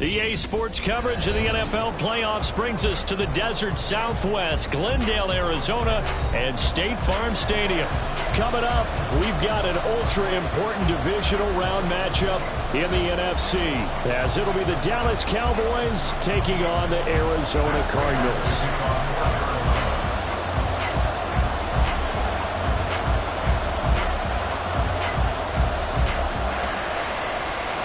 EA Sports coverage of the NFL playoffs brings us to the desert Southwest, Glendale, Arizona, and State Farm Stadium. Coming up, we've got an ultra-important divisional round matchup in the NFC, as it'll be the Dallas Cowboys taking on the Arizona Cardinals.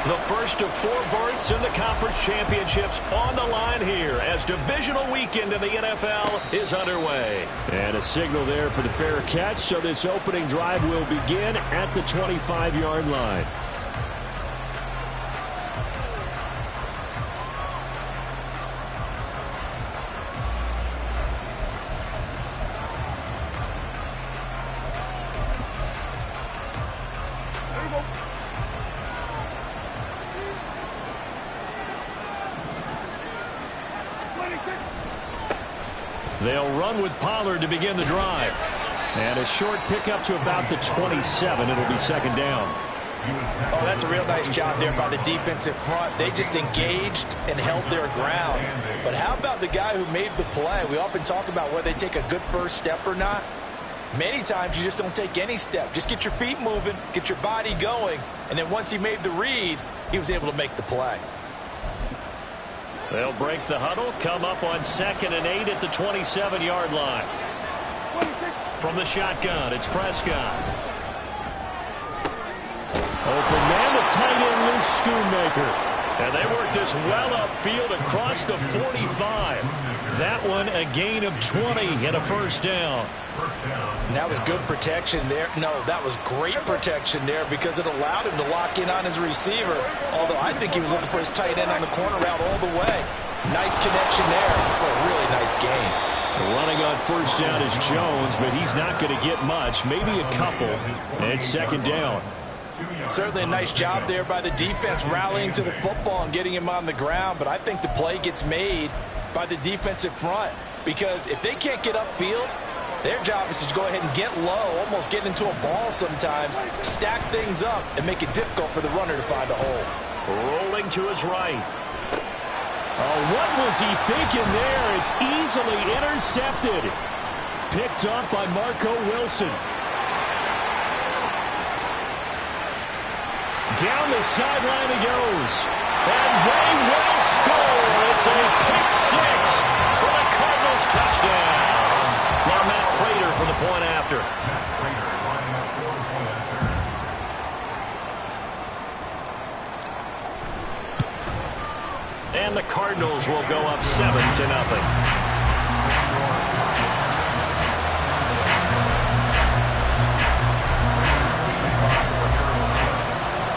The first of 4 berths in the conference championships on the line here as divisional weekend in the NFL is underway. And a signal there for the fair catch, so this opening drive will begin at the 25-yard line. They'll run with Pollard to begin the drive. And a short pickup to about the 27. It'll be second down. Oh, that's a real nice job there by the defensive front. They just engaged and held their ground. But how about the guy who made the play? We often talk about whether they take a good first step or not. Many times you just don't take any step. Just get your feet moving, get your body going, and then once he made the read, he was able to make the play. They'll break the huddle, come up on 2nd and 8 at the 27-yard line. From the shotgun, it's Prescott. Open man, the tight end, Luke Schoonmaker. And they work this well upfield across the 45. That one a gain of 20 and a first down. And that was good protection there. No, that was great protection there because it allowed him to lock in on his receiver. Although I think he was looking for his tight end on the corner route all the way. Nice connection there for a really nice game. Running on first down is Jones, but he's not going to get much, maybe a couple. And second down. Certainly a nice job there by the defense rallying to the football and getting him on the ground. But I think the play gets made by the defensive front because if they can't get upfield, their job is to go ahead and get low, almost get into a ball sometimes, stack things up, and make it difficult for the runner to find a hole. Rolling to his right. Oh, what was he thinking there? It's easily intercepted. Picked up by Marco Wilson. Down the sideline he goes. And they will score. It's a pick 6 for the Cardinals touchdown. Now Matt Prater for the point after. And the Cardinals will go up 7-0.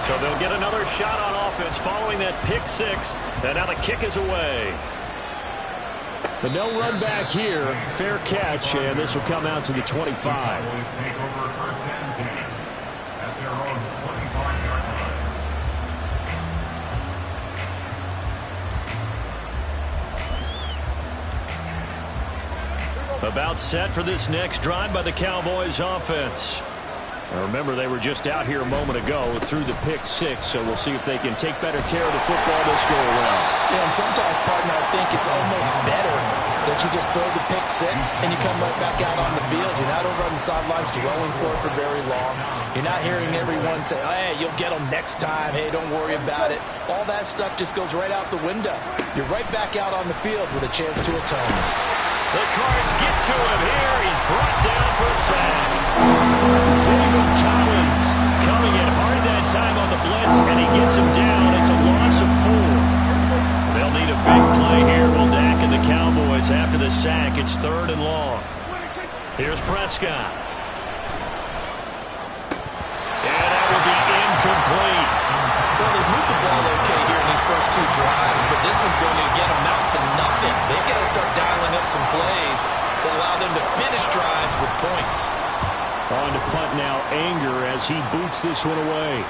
So they'll get another shot on offense following that pick 6. And now the kick is away. But no run back here. Fair catch, and this will come out to the 25. About set for this next drive by the Cowboys offense. Now remember, they were just out here a moment ago through the pick 6, so we'll see if they can take better care of the football this go around. Yeah, and sometimes, partner, I think it's almost better that you just throw the pick 6 and you come right back out on the field. You're not over on the sidelines dwelling for it for very long. You're not hearing everyone say, hey, you'll get them next time. Hey, don't worry about it. All that stuff just goes right out the window. You're right back out on the field with a chance to atone. The Cards get to him here. He's brought down for a sack. Zayvon Collins coming in hard that time on the blitz, and he gets him down. It's a loss of 4. They'll need a big play here. Will Dak and the Cowboys after the sack. It's 3rd and long. Here's Prescott. And that will be incomplete. Well, they've moved the ball okay here in these first 2 drives, but this one's going to again amount to nothing. They've got to start dialing up some plays that allow them to finish drives with points. On to punt now, Anger as he boots this one away.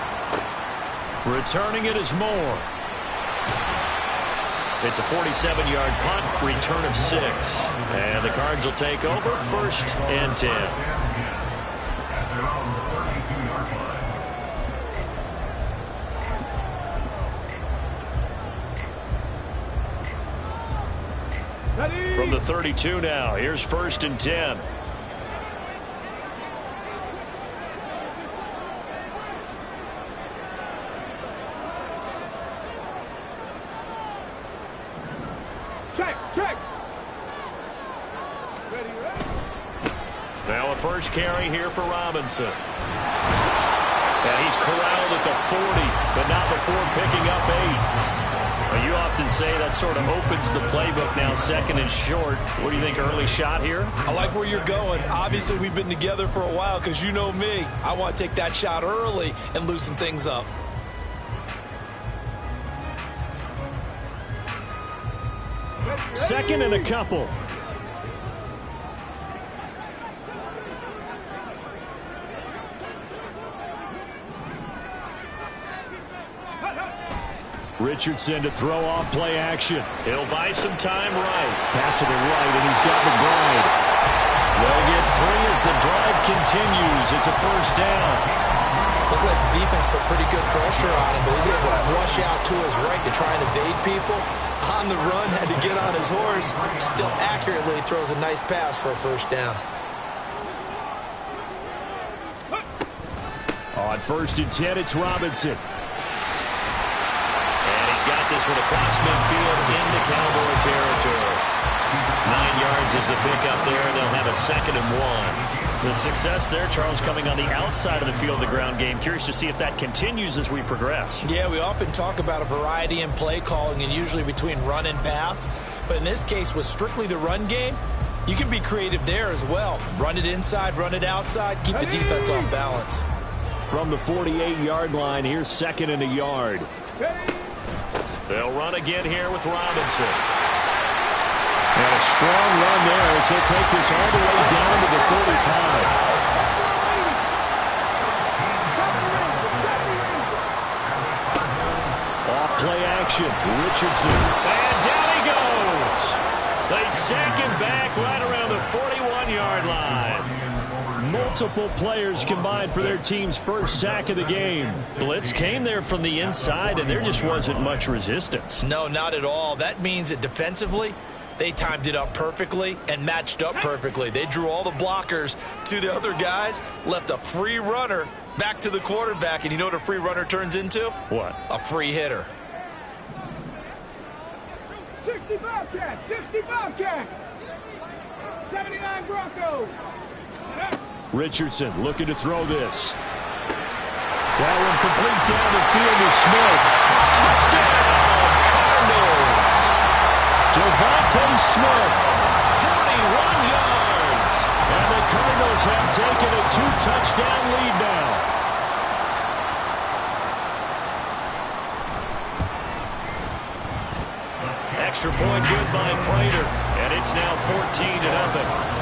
Returning it is Moore. It's a 47-yard punt, return of 6. And the Cards will take over 1st and 10. From the 32 now, here's 1st and 10. Check. Now a first carry here for Robinson. And he's corralled at the 40, but not before picking up 8. Well, you often say that sort of opens the playbook now, 2nd and short. What do you think, early shot here? I like where you're going. Obviously, we've been together for a while because you know me. I want to take that shot early and loosen things up. Second and a couple. Richardson to throw off play action. He'll buy some time right. Pass to the right, and he's got McBride. They'll get 3 as the drive continues. It's a first down. Looked like the defense put pretty good pressure on him, but he's able to flush out to his right to try and evade people. On the run, had to get on his horse. Still accurately throws a nice pass for a first down. On 1st and 10, it's Robinson. And he's got this one across midfield into Cowboy territory. 9 yards is the pickup there. They'll have a 2nd and 1. The success there, Charles, coming on the outside of the field, the ground game. Curious to see if that continues as we progress. Yeah, we often talk about a variety in play calling and usually between run and pass. But in this case, with strictly the run game, you can be creative there as well. Run it inside, run it outside, keep the defense off balance. From the 48-yard line, here's 2nd and a yard. They'll run again here with Robinson. And a strong run there as he'll take this all the way down to the 45. Off play action. Richardson. And down he goes. They sack him back right around the 41-yard line. Multiple players combined for their team's first sack of the game. Blitz came there from the inside, and there just wasn't much resistance. No, not at all. That means that defensively, they timed it up perfectly and matched up perfectly. They drew all the blockers to the other guys, left a free runner back to the quarterback, and you know what a free runner turns into? What? A free hitter. 65 Cats, 65 Cats, 79 Broncos. Richardson looking to throw this. That one complete down the field to Smith. Touchdown, Cardinals. Devontae Smith, 41 yards. And the Cardinals have taken a 2-touchdown lead now. Extra point good by Prater. And it's now 14-0.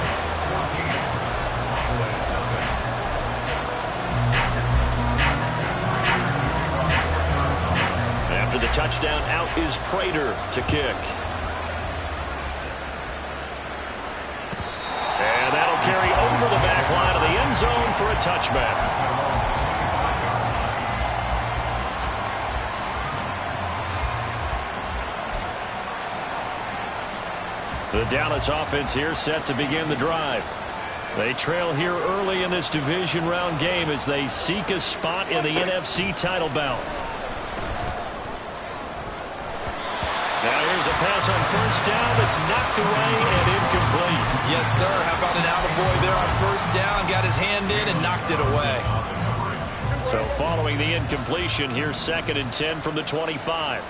After the touchdown, out is Prater to kick. And that'll carry over the back line of the end zone for a touchback. The Dallas offense here set to begin the drive. They trail here early in this division round game as they seek a spot in the NFC title bout. Now here's a pass on first down that's knocked away and incomplete. Yes, sir. How about an attaboy there on first down? Got his hand in and knocked it away. So following the incompletion, here's 2nd and 10 from the 25.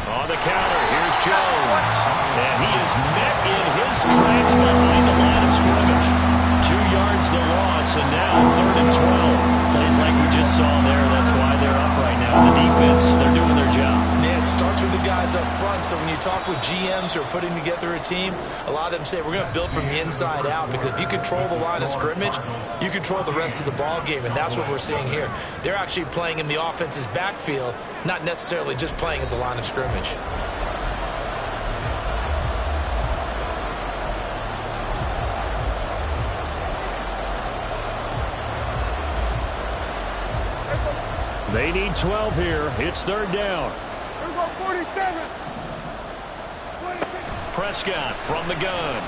On the counter, here's Jones. And he is met in his tracks behind the line of scrimmage. 2 yards the loss, and now 3rd and 12. Plays like we just saw there. That's why they're up right now. The defense, they're doing their job. Yeah, it starts with the guys up front. So when you talk with GMs who are putting together a team, a lot of them say we're going to build from the inside out, because if you control the line of scrimmage, you control the rest of the ball game, and that's what we're seeing here. They're actually playing in the offense's backfield, not necessarily just playing at the line of scrimmage. They need 12 here. It's 3rd down. Here we go, 47. Prescott from the gun.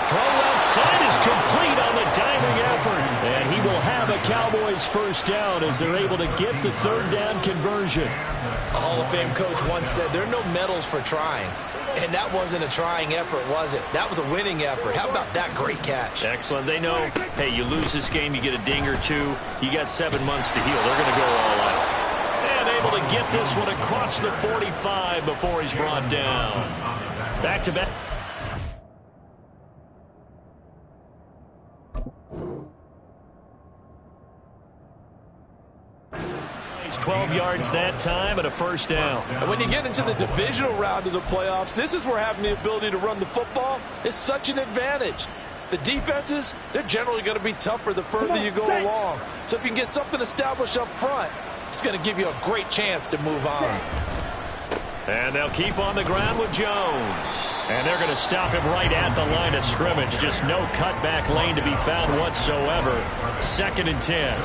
Throw left side is complete on the diving effort. And he will have a Cowboys first down as they're able to get the third down conversion. A Hall of Fame coach once said there are no medals for trying. And that wasn't a trying effort, was it? That was a winning effort. How about that great catch? Excellent. They know, hey, you lose this game, you get a ding or two. You got 7 months to heal. They're going to go all out. And able to get this one across the 45 before he's brought down. Back-to-back. 12 yards that time and a first down. And when you get into the divisional round of the playoffs, this is where having the ability to run the football is such an advantage. The defenses, they're generally going to be tougher the further you go along. So if you can get something established up front, it's going to give you a great chance to move on. And they'll keep on the ground with Jones. And they're going to stop him right at the line of scrimmage. Just no cutback lane to be found whatsoever. 2nd and 10.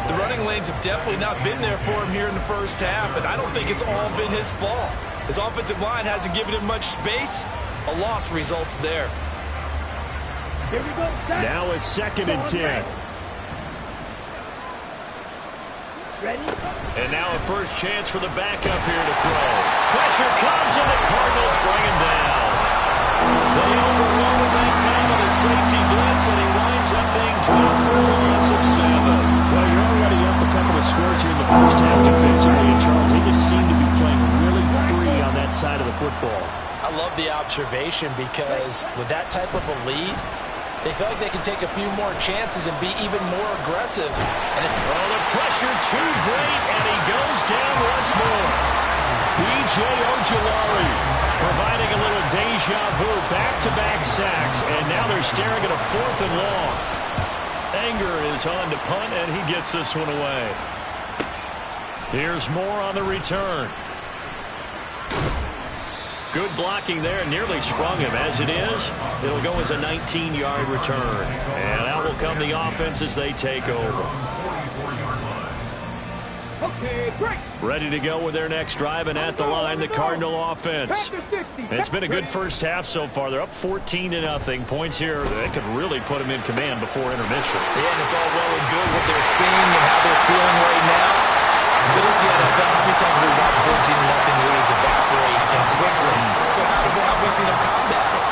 The running lanes have definitely not been there for him here in the first half, and I don't think it's all been his fault. His offensive line hasn't given him much space. A loss results there. Here we go. Now a 2nd and 10. Ready? And now a first chance for the backup here to throw. Pressure comes, and the Cardinals bring him down. They overrun him that time with a safety blitz, and he winds up being dropped for a loss of 7. Well, you're already up a couple of scores here in the first half defensively, and Charles, they just seem to be playing really free on that side of the football. I love the observation because with that type of a lead, they feel like they can take a few more chances and be even more aggressive. And it's the pressure too great, and he goes down once more. B.J. Ojulari providing a little deja vu, back-to-back sacks, and now they're staring at a 4th and long. Anger is on to punt, and he gets this one away. Here's more on the return. Good blocking there, nearly sprung him. As it is, it'll go as a 19-yard return. And out will come the offense as they take over. Okay, break. Ready to go with their next drive, and at the line, the Cardinal offense. It's been a good first half so far. They're up 14-0. Points here that could really put them in command before intermission. Yeah, and it's all well and good what they're seeing and how they're feeling right now. But it's the NFL. How many times have we watched 14-0 leads evaporate and quickly? So how have we seen them combat it?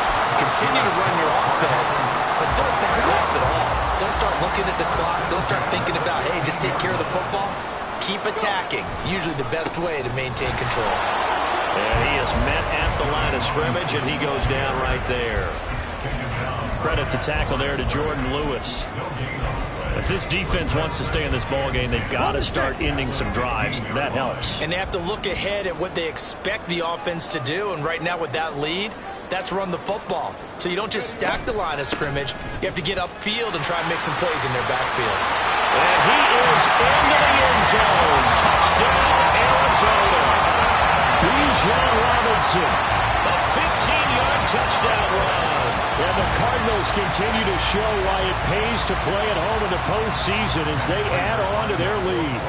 Continue to run your offense, but don't back off at all. Don't start looking at the clock. Don't start thinking about, hey, just take care of the football. Keep attacking. Usually the best way to maintain control. And he is met at the line of scrimmage, and he goes down right there. Credit the tackle there to Jordan Lewis. If this defense wants to stay in this ballgame, they've got to start ending some drives. That helps. And they have to look ahead at what they expect the offense to do. And right now with that lead, that's run the football. So you don't just stack the line of scrimmage. You have to get upfield and try and make some plays in their backfield. And he is into the end zone. Touchdown, Arizona. Bijan Robinson. A 15-yard touchdown run. And the Cardinals continue to show why it pays to play at home in the postseason as they add on to their lead.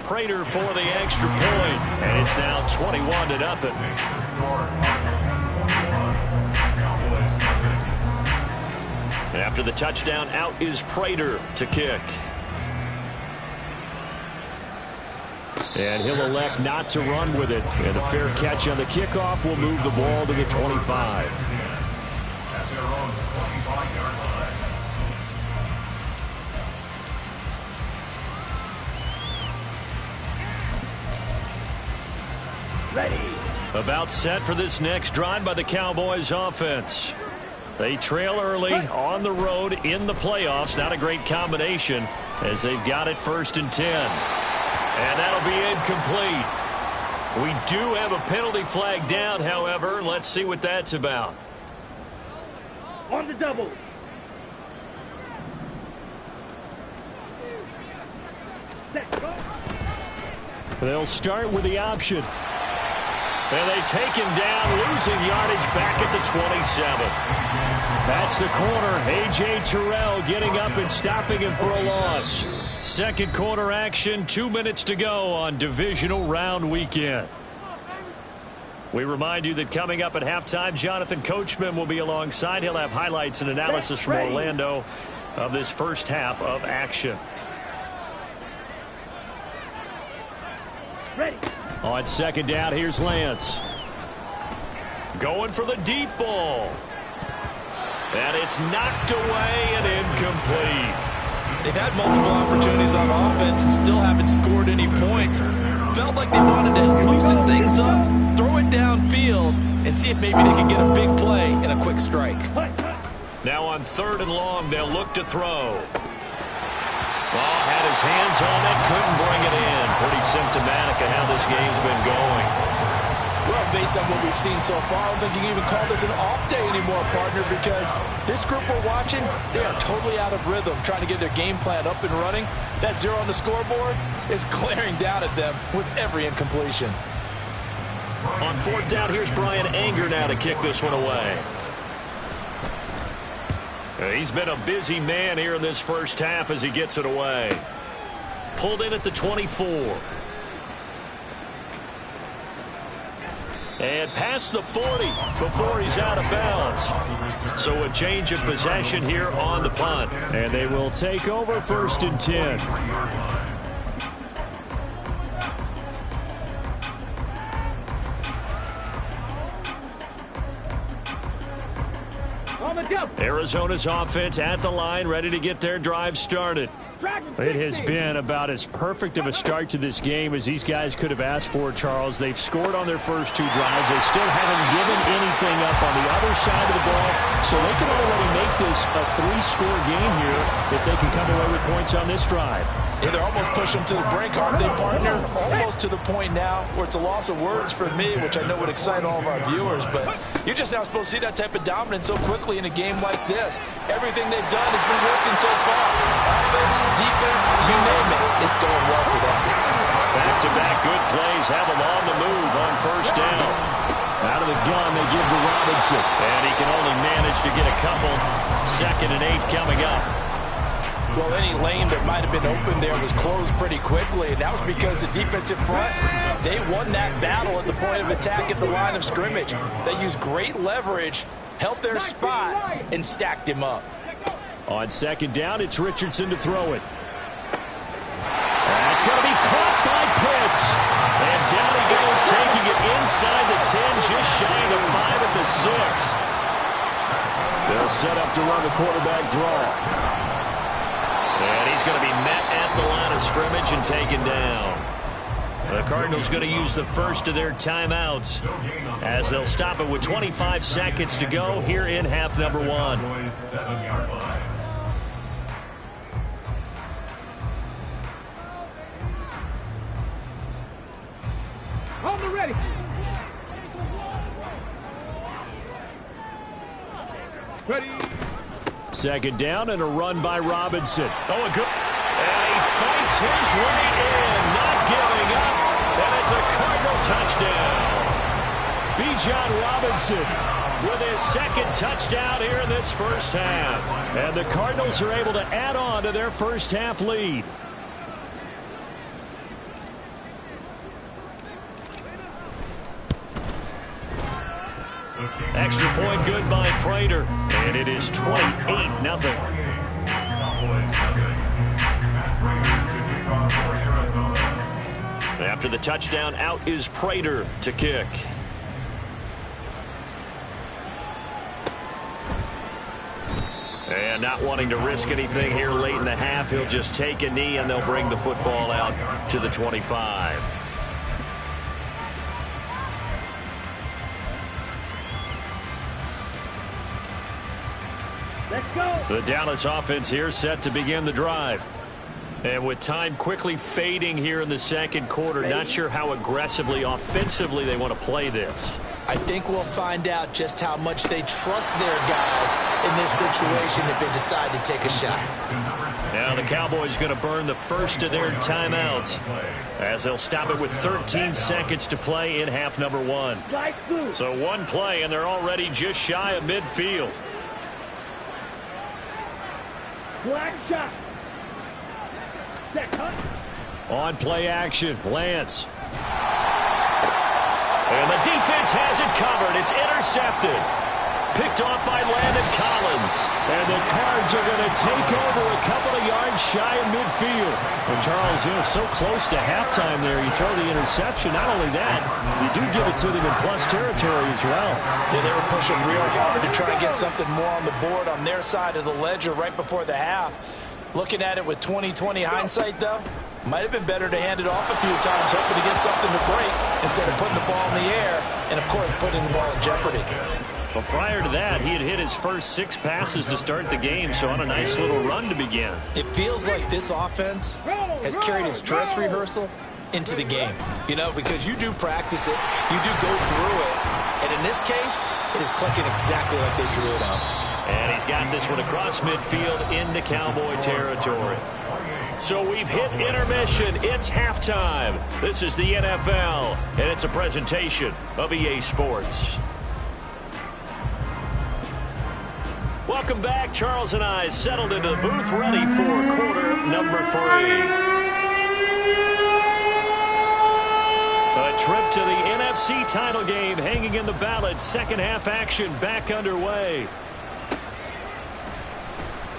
Prater for the extra point, and it's now 21-0. After the touchdown, out is Prater to kick. And he'll elect not to run with it. And a fair catch on the kickoff will move the ball to the 25. Ready. About set for this next drive by the Cowboys offense. They trail early on the road in the playoffs. Not a great combination as they've got it 1st and 10. And that'll be incomplete. We do have a penalty flag down, however. Let's see what that's about. On the double. They'll start with the option. And they take him down, losing yardage back at the 27. That's the corner. A.J. Terrell getting up and stopping him for a loss. Second quarter action, 2 minutes to go on divisional round weekend. We remind you that coming up at halftime, Jonathan Coachman will be alongside. He'll have highlights and analysis from Orlando of this first half of action. Ready. On second down, here's Lance. Going for the deep ball. And it's knocked away and incomplete. They've had multiple opportunities on offense and still haven't scored any points. Felt like they wanted to loosen things up, throw it downfield, and see if maybe they could get a big play and a quick strike. Now on third and long, they'll look to throw. Ball had his hands on it, couldn't bring it in. Pretty symptomatic of how this game's been going. Well, based on what we've seen so far, I don't think you can even call this an off day anymore, partner, because this group we're watching, they are totally out of rhythm, trying to get their game plan up and running. That 0 on the scoreboard is glaring down at them with every incompletion. On fourth down, here's Brian Anger now to kick this one away. He's been a busy man here in this first half as he gets it away. Pulled in at the 24. And past the 40 before he's out of bounds. So a change of possession here on the punt. And they will take over first and 10. Arizona's offense at the line, ready to get their drive started. It has been about as perfect of a start to this game as these guys could have asked for, Charles. They've scored on their first two drives. They still haven't given anything up on the other side of the ball, so they can already make this a three-score game here if they can come away with points on this drive. Yeah, they're almost pushing them to the brink, aren't they, partner? Almost to the point now where it's a loss of words for me, which I know would excite all of our viewers, but you're just not supposed to see that type of dominance so quickly in a game like this. Everything they've done has been working so far. Offense, defense, you name it. It's going well for them. Back-to-back good plays have them on the move on first down. Out of the gun, they give to Robinson, and he can only manage to get a couple. 2nd and 8 coming up. Well, any lane that might have been open there was closed pretty quickly, and that was because the defensive front, they won that battle at the point of attack at the line of scrimmage. They used great leverage, held their spot, and stacked him up. On 2nd down, it's Richardson to throw it. That's going to be caught by Pitts. And down he goes, taking it inside the 10, just shy of the 5 at the 6. They'll set up to run the quarterback draw. And he's going to be met at the line of scrimmage and taken down. The Cardinals going to use the first of their timeouts as they'll stop it with 25 seconds to go here in half number 1. On the ready. Ready. 2nd down and a run by Robinson. Oh, a good. And he fights his way in, not giving up. And it's a Cardinal touchdown. Bijan Robinson with his 2nd touchdown here in this first half. And the Cardinals are able to add on to their first half lead. Extra point good by Prater. And it is 28-0. After the touchdown, out is Prater to kick. And not wanting to risk anything here late in the half, he'll just take a knee and they'll bring the football out to the 25. Let's go. The Dallas offense here set to begin the drive. And with time quickly fading here in the second quarter, not sure how aggressively, offensively they want to play this. I think we'll find out just how much they trust their guys in this situation if they decide to take a shot. Now the Cowboys going to burn the first of their timeouts as they'll stop it with 13 seconds to play in half number 1. So one play, and they're already just shy of midfield. Black shot. On play action, Lance. And the defense has it covered. It's intercepted. Picked off by Landon Collins. And the Cards are going to take over a couple of yards shy of midfield. And Charles, so close to halftime there. You throw the interception. Not only that, you do give it to them in plus territory as well. Yeah, they were pushing real hard to try and get something more on the board on their side of the ledger right before the half. Looking at it with 20/20 hindsight, though, might have been better to hand it off a few times, hoping to get something to break instead of putting the ball in the air and, of course, putting the ball in jeopardy. Well, prior to that, he had hit his first 6 passes to start the game, so on a nice little run to begin. It feels like this offense has carried its dress rehearsal into the game, because you do practice it, you do go through it, and in this case, it is clicking exactly like they drew it up. And he's got this one across midfield into Cowboy territory. So we've hit intermission. It's halftime. This is the NFL, and it's a presentation of EA Sports. Welcome back. Charles and I settled into the booth, ready for quarter number 3. A trip to the NFC title game hanging in the balance. Second half action back underway.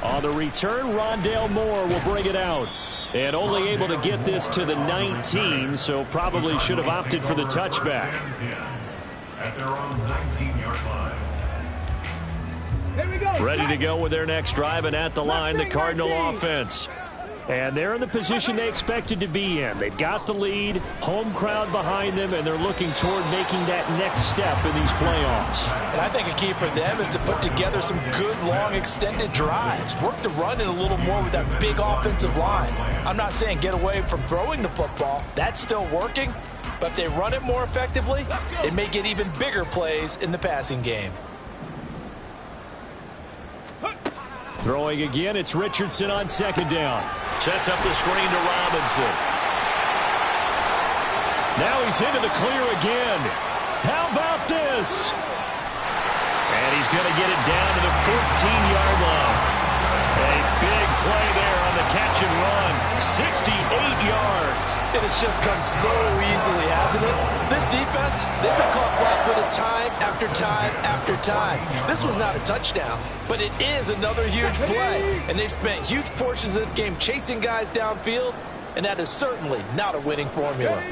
On the return, Rondale Moore will bring it out. And only able to get this to the 19, so probably should have opted for the touchback. At their own 19-yard line. Ready to go with their next drive, and at the line, the Cardinal offense. And they're in the position they expected to be in. They've got the lead, home crowd behind them, and they're looking toward making that next step in these playoffs. And I think a key for them is to put together some good, long, extended drives. Work the run in a little more with that big offensive line. I'm not saying get away from throwing the football. That's still working. But if they run it more effectively, it may get even bigger plays in the passing game. Throwing again, it's Richardson on second down. Sets up the screen to Robinson. Now he's into the clear again. How about this? And he's going to get it down to the 14-yard line. A big play there on the catch and run. 68 yards. It has just come so easily, hasn't it? This defense, they've been caught flat-footed time after time after time. This was not a touchdown, but it is another huge play. And they've spent huge portions of this game chasing guys downfield, and that is certainly not a winning formula.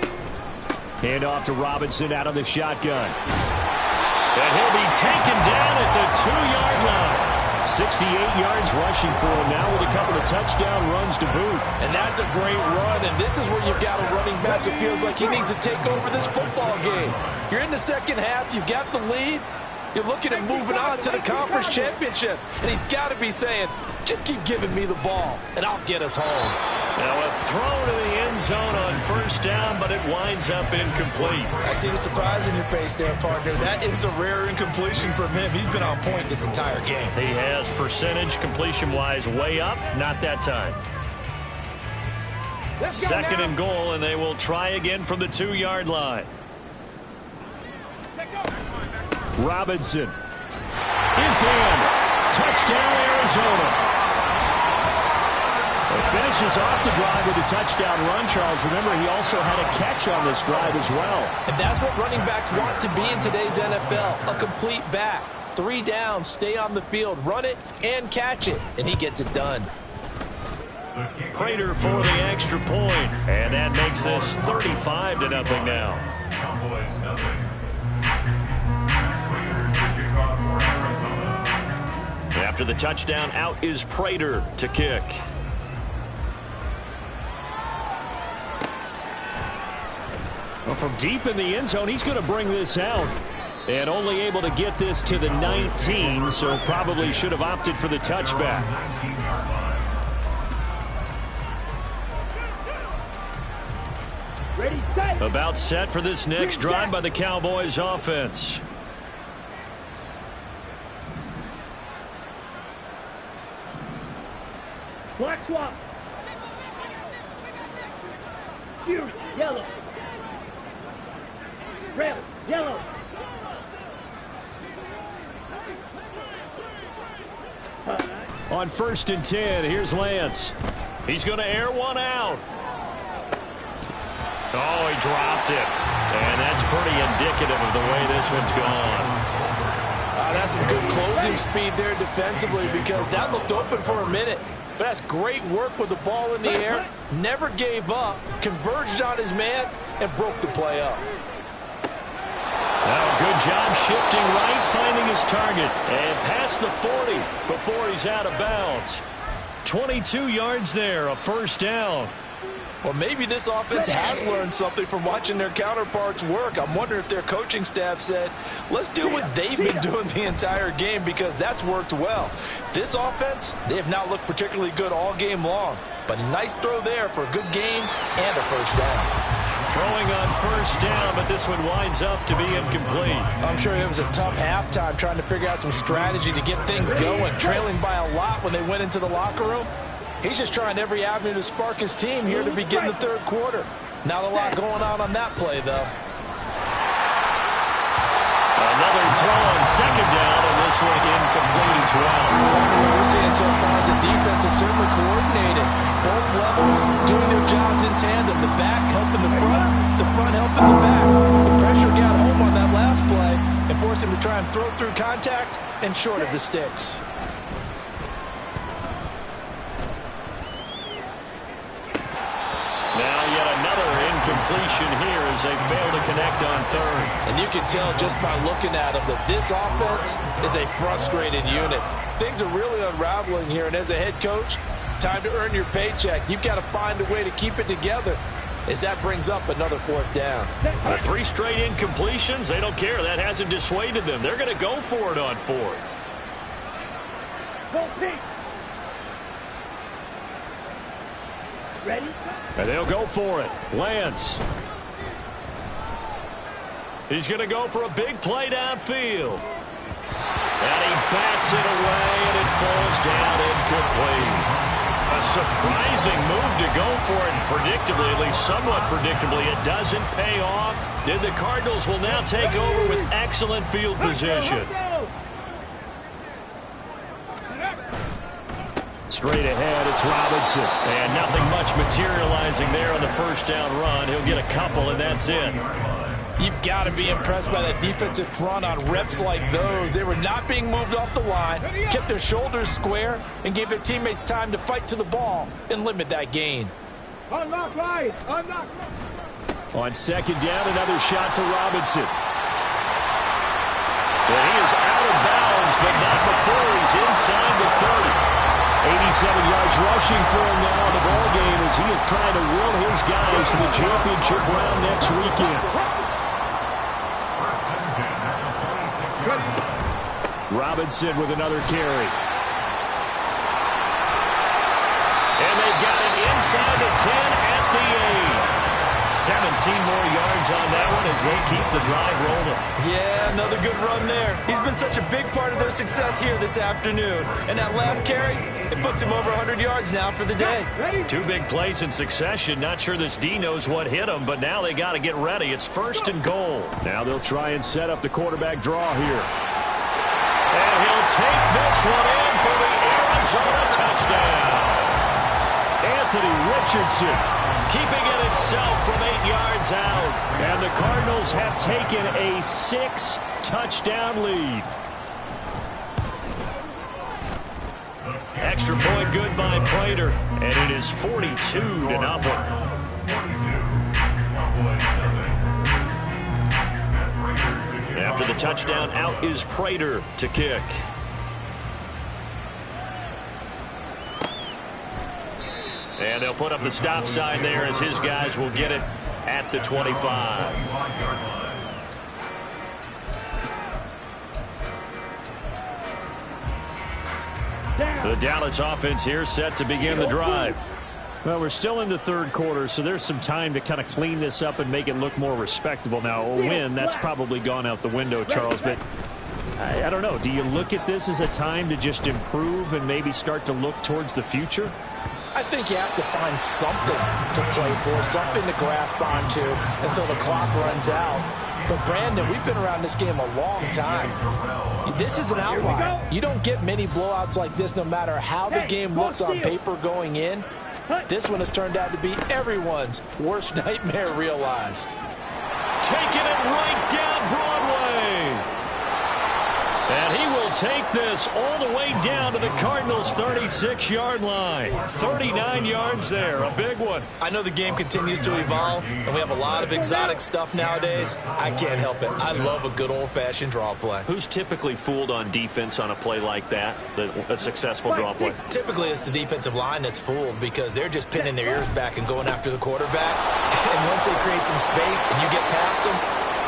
Hand off to Robinson out of the shotgun. And he'll be taken down at the 2-yard line. 68 yards rushing for him now with a couple of touchdown runs to boot. And that's a great run, and this is where you've got a running back who feels like he needs to take over this football game. You're in the second half, you've got the lead, you're looking at moving on to the conference championship, and he's got to be saying, just keep giving me the ball, and I'll get us home. Now a throw to the end zone on first down, but it winds up incomplete. I see the surprise in your face there, partner. That is a rare incompletion from him. He's been on point this entire game. He has percentage completion-wise way up, not that time. Second and goal, and they will try again from the 2-yard line. Robinson is in. Touchdown, Arizona. Finishes off the drive with a touchdown run, Charles. Remember, he also had a catch on this drive as well. And that's what running backs want to be in today's NFL, a complete back. 3 down, stay on the field, run it, and catch it. And he gets it done. Prater for the extra point. And that makes this 35-0 now. Cowboys nothing. After the touchdown, out is Prater to kick. Well, from deep in the end zone, he's going to bring this out. And only able to get this to the 19, so probably should have opted for the touchback. About set for this next drive by the Cowboys offense. Black swap. Fury, yellow. Red, yellow. On 1st and 10, here's Lance. He's going to air one out. Oh, he dropped it. And that's pretty indicative of the way this one's gone. That's some good closing speed there defensively, because that looked open for a minute. But that's great work with the ball in the air. Never gave up, converged on his man, and broke the play up. Well, good job shifting right, finding his target, and past the 40 before he's out of bounds. 22 yards there, a first down. Well, maybe this offense has learned something from watching their counterparts work. I'm wondering if their coaching staff said, let's do what they've been doing the entire game, because that's worked well. This offense, they have not looked particularly good all game long. But a nice throw there for a good game and a first down. Throwing on first down, but this one winds up to be incomplete. I'm sure it was a tough halftime trying to figure out some strategy to get things going, trailing by a lot when they went into the locker room. He's just trying every avenue to spark his team here to begin the third quarter. Not a lot going on that play, though. Another throw on second down, and this one incomplete as well. What we're seeing so far is the defense is certainly coordinated. Both levels doing their jobs in tandem. The back helping the front helping the back. The pressure got home on that last play and forced him to try and throw through contact and short of the sticks. Now yet another incompletion here as they fail to connect on third. And you can tell just by looking at them that this offense is a frustrated unit. Things are really unraveling here, and as a head coach, time to earn your paycheck. You've got to find a way to keep it together, as that brings up another fourth down. 3 straight incompletions, they don't care. That hasn't dissuaded them. They're going to go for it on fourth. Go pink. Ready? And they'll go for it. Lance. He's going to go for a big play downfield. And he bats it away, and it falls down incomplete. A surprising move to go for it, and predictably, at least somewhat predictably, it doesn't pay off. Then the Cardinals will now take over with excellent field position. Straight ahead, it's Robinson. And nothing much materializing there on the first down run. He'll get a couple, and that's it. You've got to be impressed by that defensive front on reps like those. They were not being moved off the line, kept their shoulders square, and gave their teammates time to fight to the ball and limit that gain. Unlock right. Unlock. On second down, another shot for Robinson. And he is out of bounds, but not before he's inside the 30. 87 yards rushing for him now in the ball game as he is trying to will his guys to the championship round next weekend. Robinson with another carry. And they've got it inside the 10 at the 8. 17 more yards on that one as they keep the drive rolling. Yeah, another good run there. He's been such a big part of their success here this afternoon. And that last carry, it puts him over 100 yards now for the day. 2 big plays in succession. Not sure this D knows what hit him, but now they got to get ready. It's 1st and goal. Now they'll try and set up the quarterback draw here. And he'll take this one in for the Arizona touchdown. Anthony Richardson keeping it himself from 8 yards out. And the Cardinals have taken a 6-touchdown lead. Extra point good by Prater, and it is 42-0. After the touchdown, out is Prater to kick. And they'll put up the stop sign there as his guys will get it at the 25. The Dallas offense here set to begin the drive. Well, we're still in the third quarter, so there's some time to kind of clean this up and make it look more respectable. Now, a win, that's probably gone out the window, Charles, but I don't know. Do you look at this as a time to just improve and maybe start to look towards the future? I think you have to find something to play for, something to grasp onto until the clock runs out. But, Brandon, we've been around this game a long time. This is an outlier. You don't get many blowouts like this no matter how the game looks on paper going in. This one has turned out to be everyone's worst nightmare realized. Taking it right down Broadway. And he will take this all the way down to the Cardinals' 36-yard line. 39 yards there, a big one. I know the game continues to evolve, and we have a lot of exotic stuff nowadays. I can't help it. I love a good old-fashioned draw play. Who's typically fooled on defense on a play like that, a successful draw play? Typically, it's the defensive line that's fooled because they're just pinning their ears back and going after the quarterback. And once they create some space and you get past them,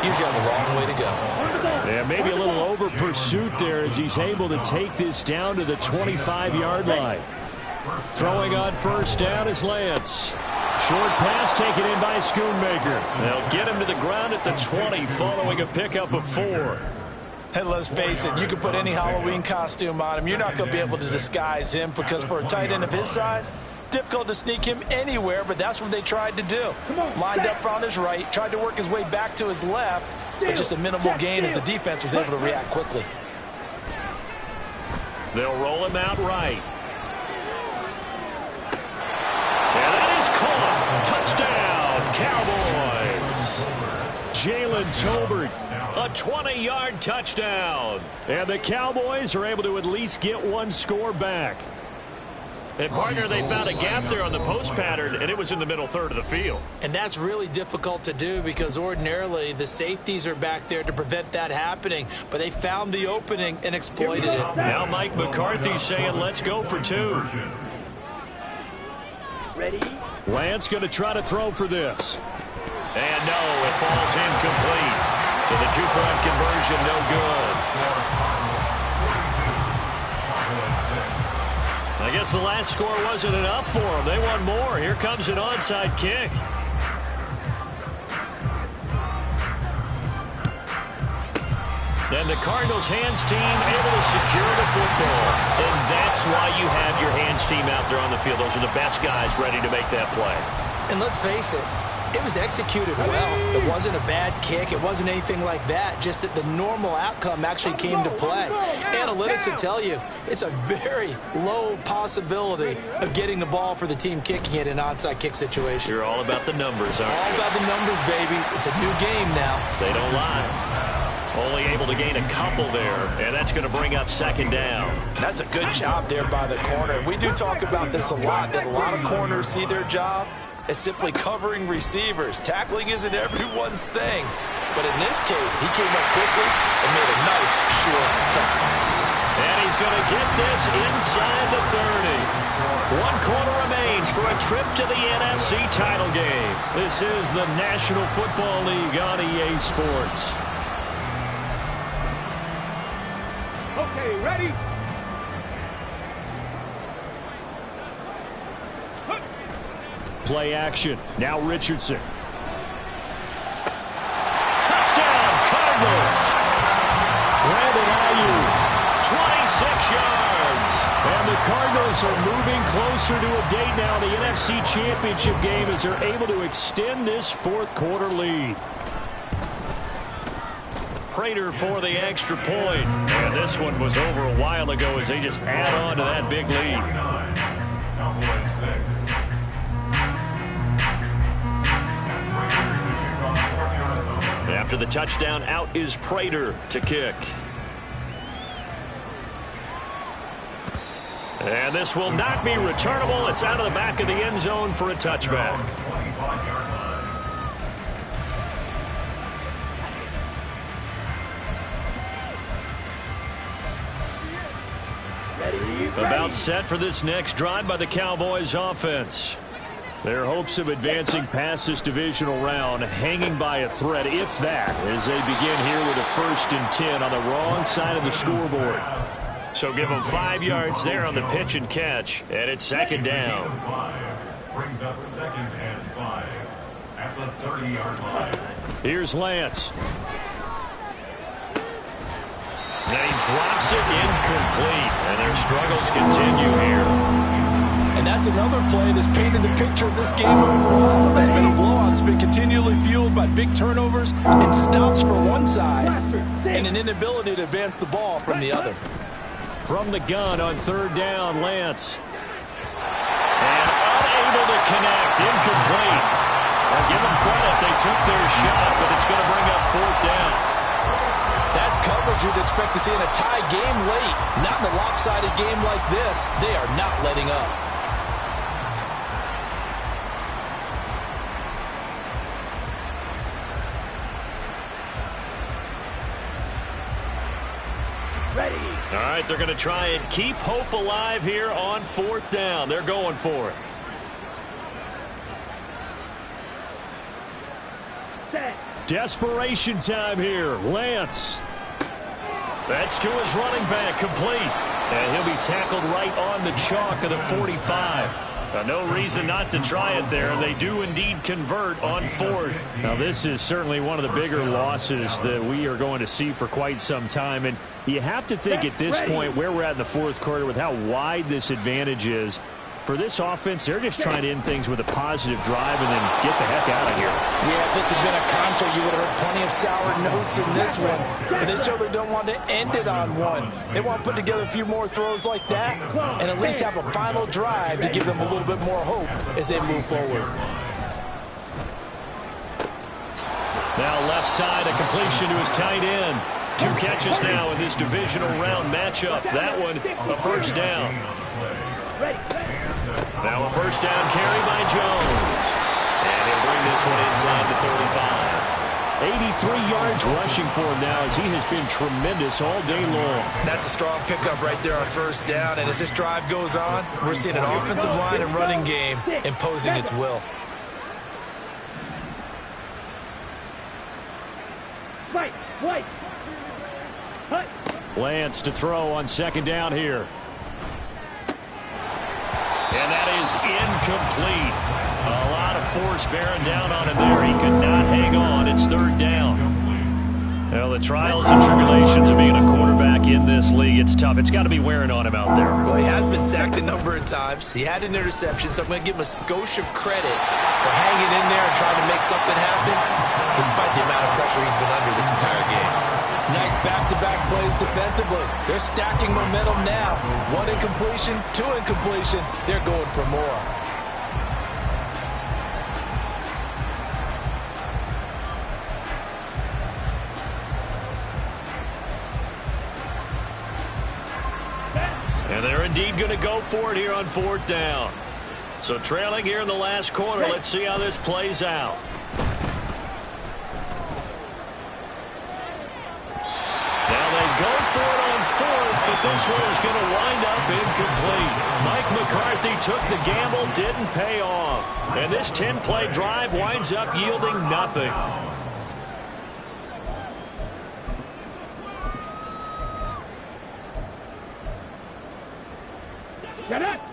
usually have a long way to go. Yeah, maybe a little over pursuit there as he's able to take this down to the 25-yard line. Throwing on first down is Lance. Short pass taken in by Schoonmaker. They'll get him to the ground at the 20 following a pickup of 4. And let's face it, you can put any Halloween costume on him. You're not going to be able to disguise him because for a tight end of his size, difficult to sneak him anywhere, but that's what they tried to do. Lined up on his right, tried to work his way back to his left, but just a minimal gain as the defense was able to react quickly. They'll roll him out right. And that is caught. Touchdown, Cowboys. Jalen Tolbert, a 20-yard touchdown. And the Cowboys are able to at least get one score back. And, partner, they found a gap there on the post pattern, and it was in the middle third of the field. And that's really difficult to do because ordinarily the safeties are back there to prevent that happening. But they found the opening and exploited it. Now Mike McCarthy's saying, let's go for 2. Ready? Lance going to try to throw for this. And no, it falls incomplete. So the two-point conversion no good. I guess the last score wasn't enough for them. They want more. Here comes an onside kick. And the Cardinals hands team able to secure the football. And that's why you have your hands team out there on the field. Those are the best guys ready to make that play. And let's face it, it was executed well. It wasn't a bad kick. It wasn't anything like that. Just that the normal outcome actually came to play. Analytics will tell you it's a very low possibility of getting the ball for the team kicking it in an onside kick situation. You're all about the numbers, aren't you? All about the numbers, baby. It's a new game now. They don't lie. Only able to gain a couple there, and that's going to bring up second down. That's a good job there by the corner. We do talk about this a lot, that a lot of corners see their job as simply covering receivers. Tackling isn't everyone's thing. But in this case, he came up quickly and made a nice, short tackle. And he's going to get this inside the 30. 1 quarter remains for a trip to the NFC title game. This is the National Football League on EA Sports. Okay, ready? Play action. Now Richardson. Touchdown, Cardinals. Brandon Ayuk. 26 yards. And the Cardinals are moving closer to a date now in the NFC Championship game as they're able to extend this fourth quarter lead. Prater for the extra point. And this one was over a while ago as they just add on to that big lead. Cowboys 6. After the touchdown, out is Prater to kick. And this will not be returnable. It's out of the back of the end zone for a touchback. About set for this next drive by the Cowboys offense. Their hopes of advancing past this divisional round hanging by a thread, if that, as they begin here with a 1st and 10 on the wrong side of the scoreboard. So give them 5 yards there on the pitch and catch, and it's second down. Brings up 2nd and 5 at the 30-yard line. Here's Lance. And he drops it incomplete. And their struggles continue here. And that's another play that's painted the picture of this game overall. It's been a blowout. It's been continually fueled by big turnovers and stops for one side and an inability to advance the ball from the other. From the gun on third down, Lance. And unable to connect. Incomplete. Well, give them credit. They took their shot, but it's going to bring up fourth down. That's coverage you'd expect to see in a tie game late. Not in a lopsided game like this. They are not letting up. All right, they're going to try and keep hope alive here on fourth down. They're going for it. Desperation time here. Lance. That's to his running back, complete. And he'll be tackled right on the chalk of the 45. No reason not to try it there. They do indeed convert on fourth. Now, this is certainly one of the bigger losses that we are going to see for quite some time. And you have to think at this point where we're at in the fourth quarter with how wide this advantage is. For this offense, they're just trying to end things with a positive drive and then get the heck out of here. Yeah, if this had been a contra, you would have heard plenty of sour notes in this one. But they certainly don't want to end it on one. They want to put together a few more throws like that and at least have a final drive to give them a little bit more hope as they move forward. Now left side, a completion to his tight end. 2 catches now in this divisional round matchup. That one, a first down. Now a first down carry by Jones. And he'll bring this one inside the 35. 83 yards rushing for him now as he has been tremendous all day long. That's a strong pickup right there on first down. And as this drive goes on, we're seeing an offensive line and running game imposing its will. Lance to throw on second down here. And that is incomplete. A lot of force bearing down on him there. He could not hang on. It's third down. Well, the trials and tribulations of being a quarterback in this league, it's tough. It's got to be wearing on him out there. Well, he has been sacked a number of times. He had an interception, so I'm going to give him a skosh of credit for hanging in there and trying to make something happen, despite the amount of pressure he's been under this entire game. Nice back-to-back plays defensively. They're stacking momentum now. 1 incompletion, 2 incompletion. They're going for more. And they're indeed going to go for it here on fourth down. So trailing here in the last quarter. Let's see how this plays out. Go for it on fourth, but this one is going to wind up incomplete. Mike McCarthy took the gamble, didn't pay off. And this 10-play drive winds up yielding nothing.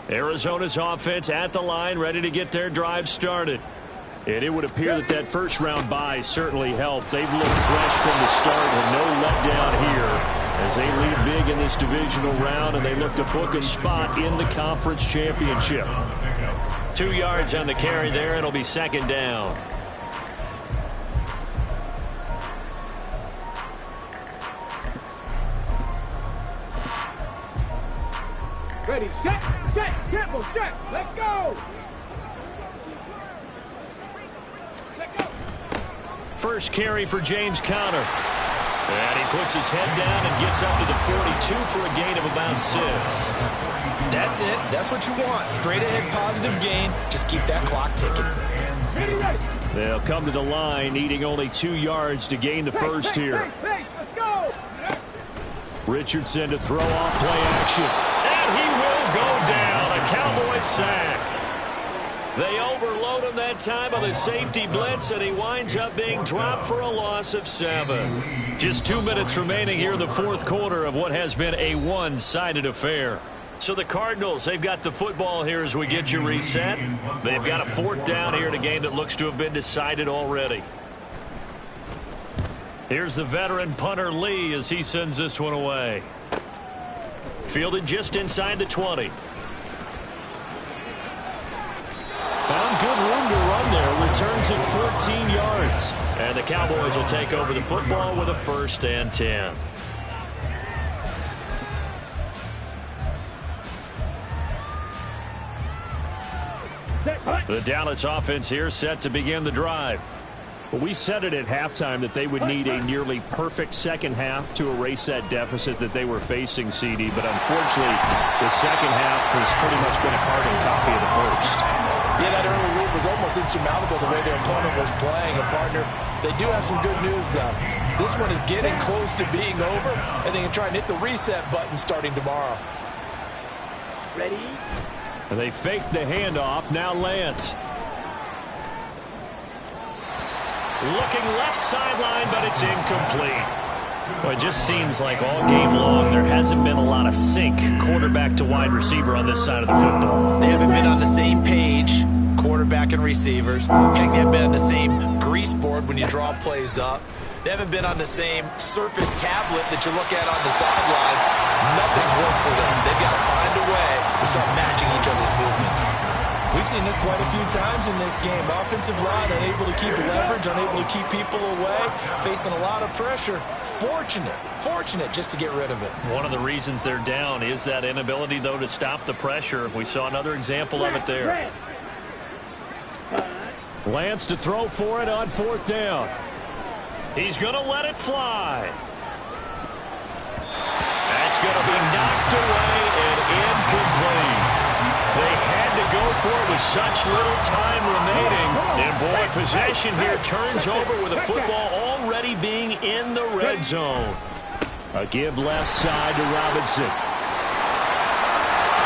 Arizona's offense at the line, ready to get their drive started. And it would appear that that first round bye certainly helped. They've looked fresh from the start with no letdown here as they lead big in this divisional round, and they look to book a spot in the conference championship. 2 yards on the carry there. It'll be second down. Ready, set, Campbell, set, let's go! First carry for James Conner. And he puts his head down and gets up to the 42 for a gain of about 6. That's it. That's what you want. Straight ahead positive gain. Just keep that clock ticking. They'll come to the line needing only 2 yards to gain the first here. Let's go! Richardson to throw off play action. And he will go down. A Cowboy sack. They overload him that time on the safety blitz, and he winds up being dropped for a loss of 7. Just 2 minutes remaining here in the fourth quarter of what has been a one-sided affair. So the Cardinals, they've got the football here as we get you reset. They've got a fourth down here in a game that looks to have been decided already. Here's the veteran punter Lee as he sends this one away. Fielded just inside the 20. Found good room to run there. Returns it 14 yards. And the Cowboys will take over the football with a 1st and 10. The Dallas offense here set to begin the drive. Well, we said it at halftime that they would need a nearly perfect second half to erase that deficit that they were facing, CD. But unfortunately, the second half has pretty much been a carbon copy of the first. Yeah, that early lead was almost insurmountable the way their opponent was playing. And, partner, they do have some good news, though. This one is getting close to being over, and they can try and hit the reset button starting tomorrow. Ready? They fake the handoff. Now Lance. Looking left sideline, but it's incomplete. Well, it just seems like all game long there hasn't been a lot of sync quarterback to wide receiver on this side of the football. They haven't been on the same page, quarterback and receivers. Heck, they haven't been on the same grease board when you draw plays up. They haven't been on the same surface tablet that you look at on the sidelines. Nothing's worked for them. They've got to find a way to start matching each other's movements. We've seen this quite a few times in this game. Offensive line unable to keep leverage, unable to keep people away, facing a lot of pressure. Fortunate just to get rid of it. One of the reasons they're down is that inability, though, to stop the pressure. We saw another example of it there. Lance to throw for it on 4th down. He's going to let it fly. That's going to be knocked away and incomplete. They had to go for it with such little time remaining. And, boy, possession here turns over with a football already being in the red zone. A give left side to Robinson.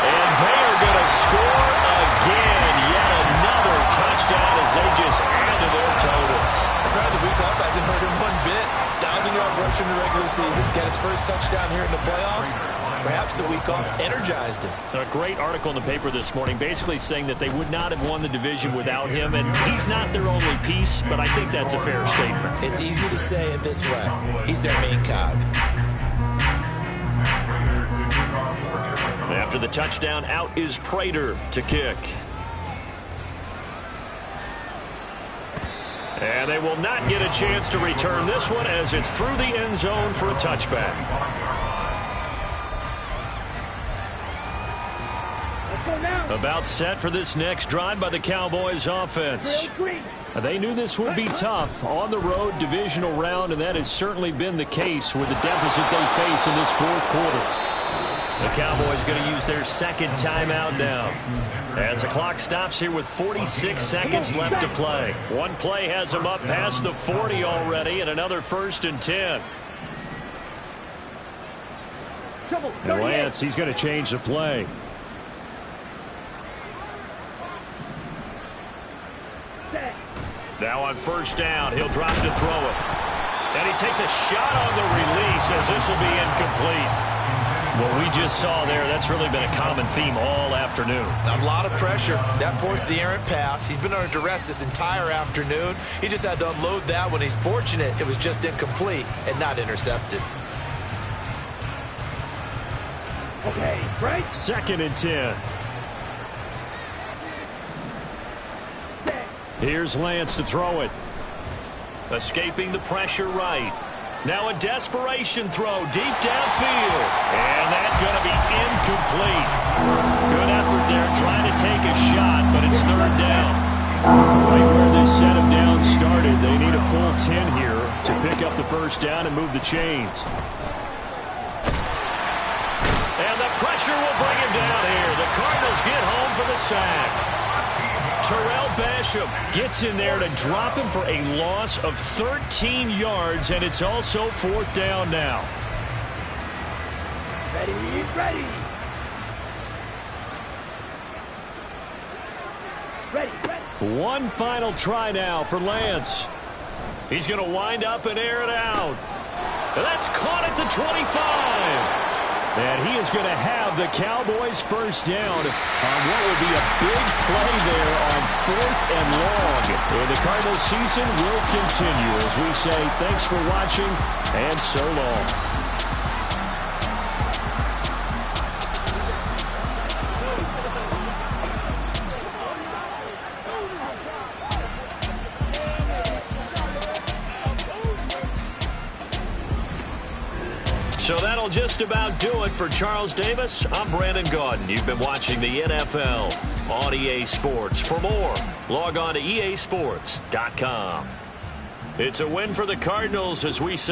And they are going to score again. Yet another touchdown as they just add to their totals. The week off hasn't hurt him one bit. 1,000-yard rush in the regular season. Got his first touchdown here in the playoffs. Perhaps the week off energized him. A great article in the paper this morning basically saying that they would not have won the division without him, and he's not their only piece, but I think that's a fair statement. It's easy to say it this way. He's their main cog. After the touchdown, out is Prater to kick. And they will not get a chance to return this one as it's through the end zone for a touchback. About set for this next drive by the Cowboys offense. They knew this would be tough on the road divisional round, and that has certainly been the case with the deficit they face in this 4th quarter. The Cowboys going to use their second timeout now as the clock stops here with 46 seconds left to play. One play has them up past the 40 already, and another 1st and 10. And Lance, he's going to change the play. Now on 1st down, he'll drop to throw it. And he takes a shot on the release as this will be incomplete. What we just saw there, that's really been a common theme all afternoon. A lot of pressure. That forced the errant pass. He's been under duress this entire afternoon. He just had to unload that one. He's fortunate it was just incomplete and not intercepted. Okay, right? 2nd and 10. Here's Lance to throw it. Escaping the pressure right. Now a desperation throw deep downfield. And that's going to be incomplete. Good effort there trying to take a shot, but it's 3rd down. Right where this setup down started, they need a full 10 here to pick up the 1st down and move the chains. And the pressure will bring him down here. The Cardinals get home for the sack. Terrell Basham gets in there to drop him for a loss of 13 yards, and it's also 4th down now. Ready. One final try now for Lance. He's going to wind up and air it out. And that's caught at the 25. And he is going to have the Cowboys first down on what will be a big play there on 4th and long. And the Cardinals season will continue as we say thanks for watching and so long. So that'll just about do it for Charles Davis. I'm Brandon Gaudin. You've been watching the NFL on EA Sports. For more, log on to easports.com. It's a win for the Cardinals as we say.